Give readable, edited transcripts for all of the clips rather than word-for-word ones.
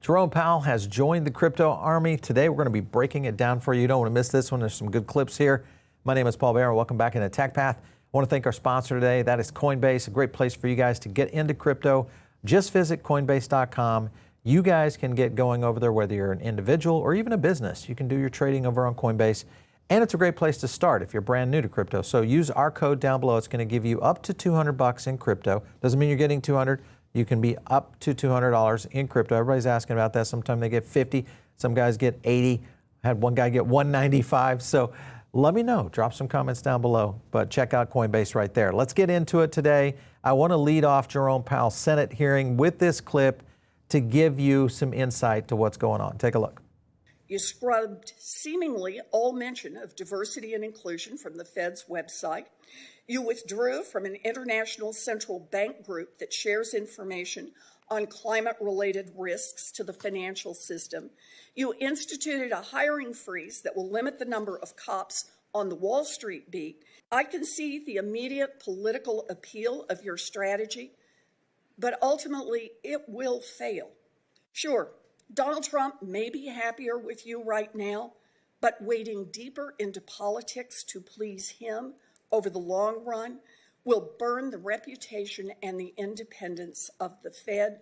Jerome Powell has joined the crypto army. Today, we're going to be breaking it down for you. You don't want to miss this one. There's some good clips here. My name is Paul Barron. Welcome back into Tech Path. I want to thank our sponsor today. That is Coinbase, a great place for you guys to get into crypto. Just visit Coinbase.com. You guys can get going over there, whether you're an individual or even a business. You can do your trading over on Coinbase. And it's a great place to start if you're brand new to crypto. So use our code down below. It's going to give you up to $200 in crypto. Doesn't mean you're getting 200. You can be up to $200 in crypto. Everybody's asking about that. Sometimes they get 50. Some guys get 80. I had one guy get 195. So let me know. Drop some comments down below. But check out Coinbase right there. Let's get into it today. I want to lead off Jerome Powell's Senate hearing with this clip to give you some insight to what's going on. Take a look. You scrubbed seemingly all mention of diversity and inclusion from the Fed's website. You withdrew from an international central bank group that shares information on climate-related risks to the financial system. You instituted a hiring freeze that will limit the number of cops on the Wall Street beat. I can see the immediate political appeal of your strategy, but ultimately it will fail. Sure, Donald Trump may be happier with you right now, but wading deeper into politics to please him over the long run will burn the reputation and the independence of the Fed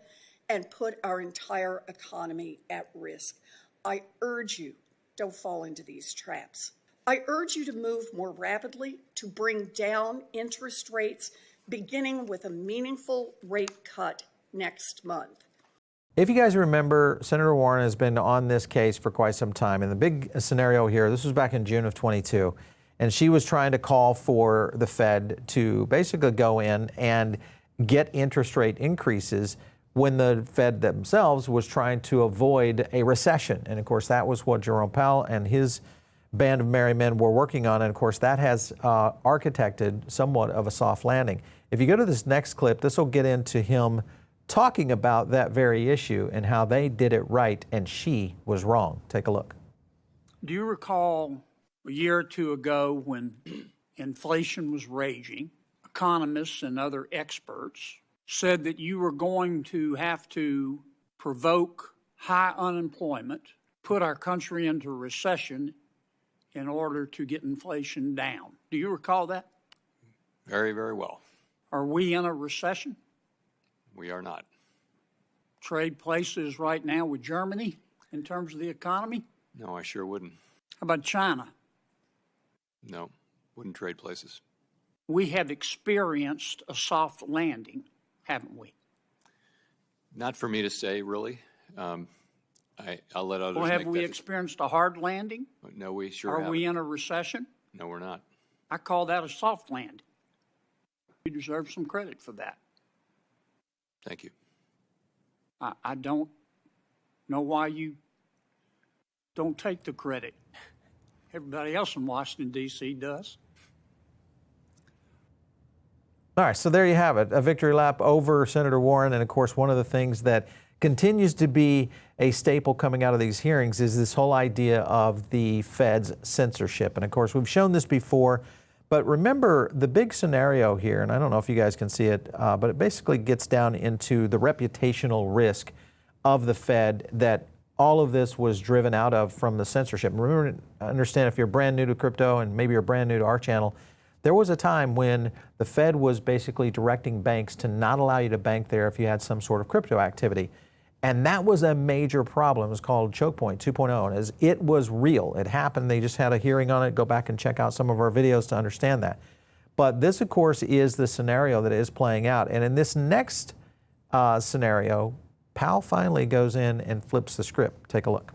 and put our entire economy at risk. I urge you, don't fall into these traps. I urge you to move more rapidly to bring down interest rates, beginning with a meaningful rate cut next month. If you guys remember, Senator Warren has been on this case for quite some time. And the big scenario here, this was back in June of 22, and she was trying to call for the Fed to basically go in and get interest rate increases when the Fed themselves was trying to avoid a recession. And of course, that was what Jerome Powell and his band of merry men were working on. And of course, that has architected somewhat of a soft landing. If you go to this next clip, this will get into him talking about that very issue and how they did it right and she was wrong. Take a look. Do you recall a year or two ago when inflation was raging, economists and other experts said that you were going to have to provoke high unemployment, put our country into recession in order to get inflation down? Do you recall that? Very, very well. Are we in a recession? We are not. Trade places right now with Germany in terms of the economy? No, I sure wouldn't. How about China? No, wouldn't trade places. We have experienced a soft landing, haven't we? Not for me to say, really. I'll let others Well, have make we that experienced a hard landing? No, we sure Are haven't. we in a recession? No, we're not. I call that a soft landing. You deserve some credit for that. Thank you. I don't know why you don't take the credit. Everybody else in Washington, D.C. does. All right, so there you have it, a victory lap over Senator Warren. And of course, one of the things that continues to be a staple coming out of these hearings is this whole idea of the Fed's censorship. And of course, we've shown this before, but remember the big scenario here, and I don't know if you guys can see it, but it basically gets down into the reputational risk of the Fed that all of this was driven out of from the censorship. Remember, understand if you're brand new to crypto and maybe you're brand new to our channel, there was a time when the Fed was basically directing banks to not allow you to bank there if you had some sort of crypto activity. And that was a major problem. It was called Choke Point 2.0. And as it was real, it happened. They just had a hearing on it. Go back and check out some of our videos to understand that. But this, of course, is the scenario that is playing out. And in this next scenario, Powell finally goes in and flips the script. Take a look.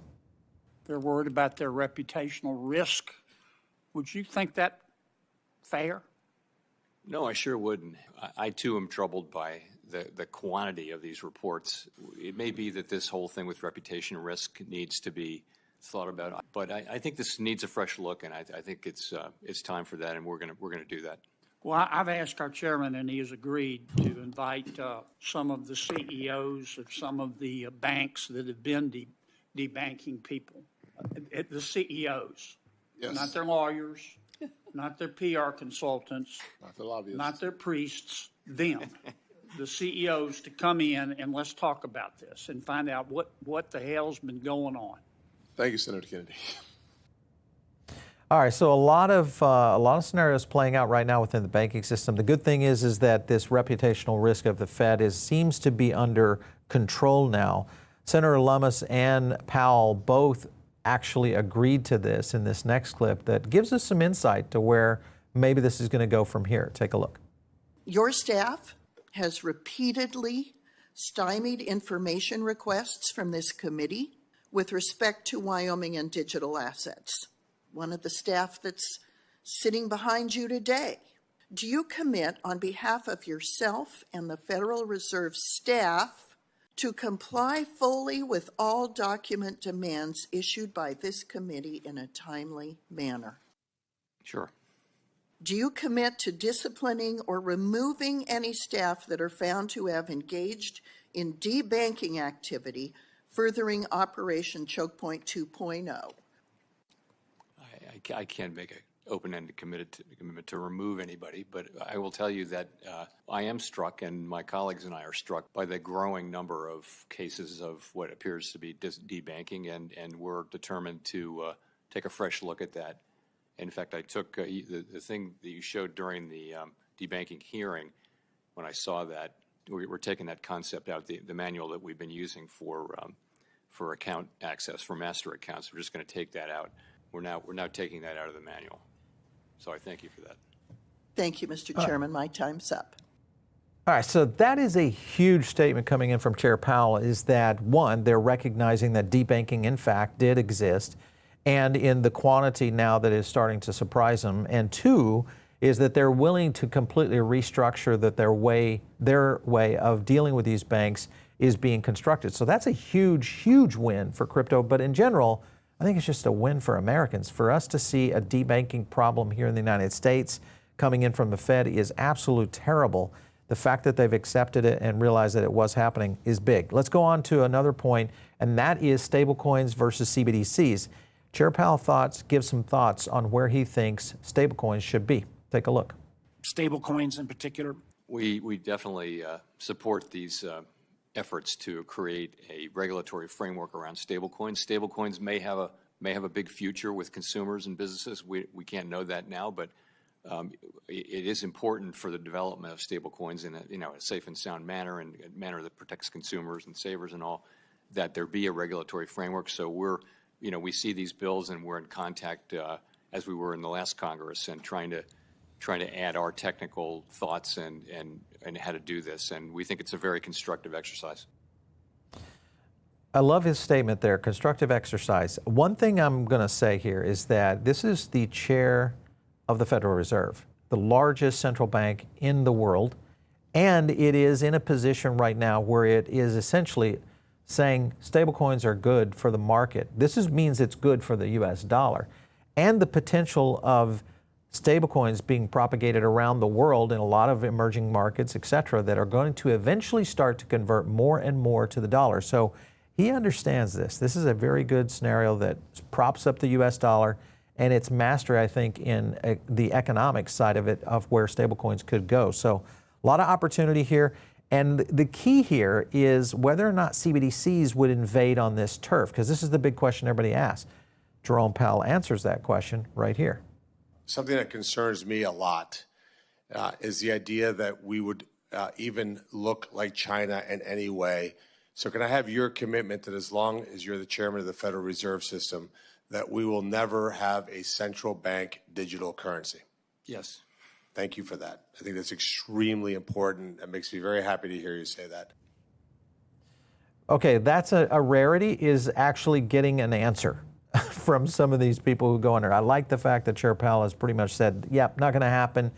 They're worried about their reputational risk. Would you think that fair? No, I sure wouldn't. I too am troubled by the quantity of these reports. It may be that this whole thing with reputation risk needs to be thought about, but I think this needs a fresh look, and I think it's time for that, and we're gonna do that. Well, I've asked our chairman, and he has agreed to invite some of the CEOs of some of the banks that have been debanking people, the CEOs, yes. Not their lawyers, not their PR consultants, not the lobbyists, not their priests, them. the CEOs to come in and let's talk about this and find out what the hell's been going on. Thank you, Senator Kennedy. All right, so a lot of scenarios playing out right now within the banking system. The good thing is that this reputational risk of the Fed seems to be under control now. Senator Lummis and Powell both actually agreed to this in this next clip that gives us some insight to where maybe this is going to go from here. Take a look. Your staff has repeatedly stymied information requests from this committee with respect to Wyoming and digital assets. One of the staff that's sitting behind you today. Do you commit on behalf of yourself and the Federal Reserve staff to comply fully with all document demands issued by this committee in a timely manner? Sure. Do you commit to disciplining or removing any staff that are found to have engaged in debanking activity furthering Operation Choke Point 2.0? I can't make an open-ended commitment to remove anybody, but I will tell you that I am struck, and my colleagues and I are struck by the growing number of cases of what appears to be debanking, and we're determined to take a fresh look at that. In fact, I took the thing that you showed during the debanking hearing. When I saw that, we're taking that concept out, the manual that we've been using for account access, for master accounts. We're just going to take that out. We're now taking that out of the manual. So I thank you for that. Thank you, Mr. Chairman. My time's up. All right, so that is a huge statement coming in from Chair Powell, is that, one, they're recognizing that debanking, in fact, did exist, and in the quantity now that is starting to surprise them. And two, is that they're willing to completely restructure that their way of dealing with these banks is being constructed. So that's a huge, huge win for crypto. But in general, I think it's just a win for Americans. For us to see a debanking problem here in the United States coming in from the Fed is absolute terrible. The fact that they've accepted it and realized that it was happening is big. Let's go on to another point, and that is stablecoins versus CBDCs. Chair Powell gives some thoughts on where he thinks stablecoins should be. Take a look. Stablecoins in particular? We definitely support these efforts to create a regulatory framework around stablecoins. Stablecoins may have a big future with consumers and businesses. We can't know that now, but it is important for the development of stablecoins in a safe and sound manner, and a manner that protects consumers and savers and all, that there be a regulatory framework. So we see these bills, and we're in contact as we were in the last Congress, and trying to add our technical thoughts and how to do this. And we think it's a very constructive exercise. I love his statement there, constructive exercise. One thing I'm going to say here is that this is the chair of the Federal Reserve, the largest central bank in the world, and it is in a position right now where it is essentially saying stablecoins are good for the market. This means it's good for the U.S. dollar, and the potential of stablecoins being propagated around the world in a lot of emerging markets, et cetera, that are going to eventually start to convert more and more to the dollar. So he understands this. This is a very good scenario that props up the U.S. dollar and its mastery, I think, in the economic side of it, of where stablecoins could go. So a lot of opportunity here. And the key here is whether or not CBDCs would invade on this turf, because this is the big question everybody asks. Jerome Powell answers that question right here. Something that concerns me a lot is the idea that we would even look like China in any way. So can I have your commitment that as long as you're the chairman of the Federal Reserve System, that we will never have a central bank digital currency? Yes. Thank you for that. I think that's extremely important. It makes me very happy to hear you say that. Okay, that's a rarity, is actually getting an answer from some of these people who go in there. I like the fact that Chair Powell has pretty much said, yep, not going to happen.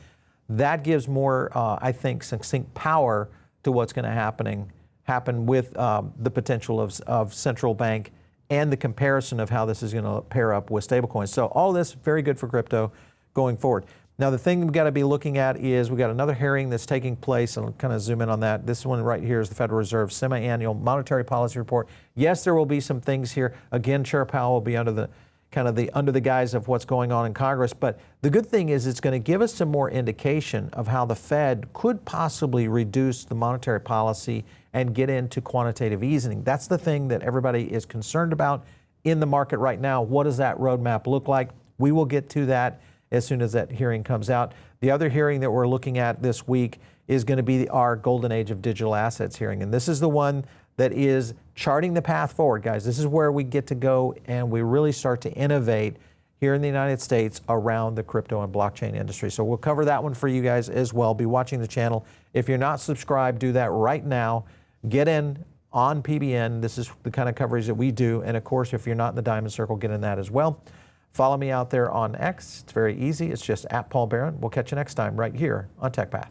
That gives more, I think, succinct power to what's going to happen with the potential of central bank and the comparison of how this is going to pair up with stablecoins. So all this, very good for crypto going forward. Now, the thing we've got to be looking at is we've got another hearing that's taking place, and I'll kind of zoom in on that. This one right here is the Federal Reserve Semi-Annual Monetary Policy Report. Yes, there will be some things here. Again, Chair Powell will be under the kind of under the guise of what's going on in Congress. But the good thing is it's going to give us some more indication of how the Fed could possibly reduce the monetary policy and get into quantitative easing. That's the thing that everybody is concerned about in the market right now. What does that roadmap look like? We will get to that as soon as that hearing comes out. The other hearing that we're looking at this week is going to be our Golden Age of Digital Assets hearing. And this is the one that is charting the path forward, guys. This is where we get to go and we really start to innovate here in the United States around the crypto and blockchain industry. So we'll cover that one for you guys as well. Be watching the channel. If you're not subscribed, do that right now. Get in on PBN. This is the kind of coverage that we do. And of course, if you're not in the Diamond Circle, get in that as well. Follow me out there on X. It's very easy. It's just @Paul Barron. We'll catch you next time right here on TechPath.